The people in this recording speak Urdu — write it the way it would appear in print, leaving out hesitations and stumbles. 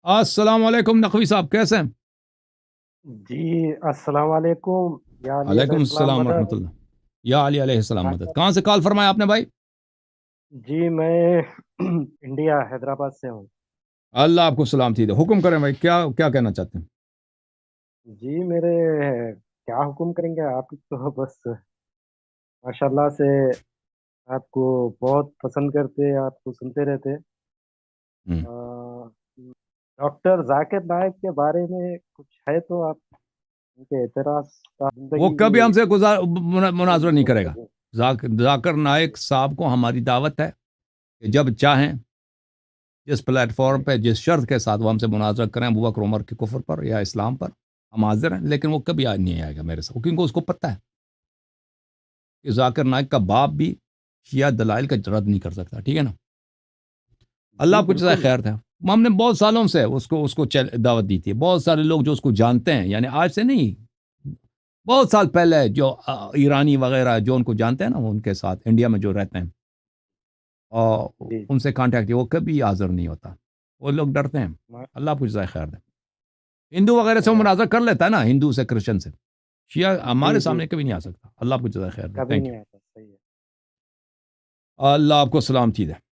السلام علیکم نقوی صاحب، کیسے ہیں؟ جی السلام علیکم یا علی علیہ علیکم السلام السلام ورحمۃ مدد. اللہ۔ یا علی علیہ السلام کیا مدد۔ کر کہاں سے کال فرمایا آپ نے بھائی؟ جی میں انڈیا حیدرآباد سے ہوں. اللہ آپ کو سلام تھی دے، حکم کریں بھائی، کیا کیا کہنا چاہتے ہیں؟ جی میرے کیا حکم کریں گے آپ تو بس ماشاء اللہ سے آپ کو بہت پسند کرتے آپ کو سنتے رہتے. ہم۔ ڈاکٹر ذاکر نائک کے بارے میں کچھ ہے تو آپ ان کے اعتراض کا وہ زندگی کبھی ہم سے مناظرہ نہیں کرے گا۔ کی. ذاکر نائک صاحب کو ہماری دعوت ہے کہ جب چاہیں جس پلیٹ فارم پہ جس شرط کے ساتھ وہ ہم سے مناظرہ کریں، ابو بکر عمر کے کفر پر یا اسلام پر، ہم حاضر ہیں، لیکن وہ کبھی نہیں آئے گا میرے ساتھ، کیونکہ اس کو پتہ ہے کہ ذاکر نائک کا باپ بھی شیعہ دلائل کا رد نہیں کر سکتا، ٹھیک ہے نا؟ اللہ جی آپ کو جزائے بالکل. خیر تھا۔ ہم نے بہت سالوں سے اس کو دعوت دی تھی، بہت سارے لوگ جو اس کو جانتے ہیں، یعنی آج سے نہیں، بہت سال پہلے جو ایرانی وغیرہ جو ان کو جانتے ہیں نا، وہ ان کے ساتھ انڈیا میں جو رہتے ہیں اور جی ان سے کانٹیکٹ، وہ کبھی حاضر نہیں ہوتا، وہ لوگ ڈرتے ہیں۔ ما- اللہ آپ کو جزائے خیر دے۔ ہندو وغیرہ سے وہ اے، مناظر کر لیتا ہے نا، ہندو سے کرسچن سے، شیعہ جی ہمارے جی سامنے کبھی نہیں آ سکتا۔ اللہ آپ کو جزائے خیر دے، کبھی تھینک نہیں یو۔ آتا. صحیح ہے. اللہ آپ کو سلامتی دے۔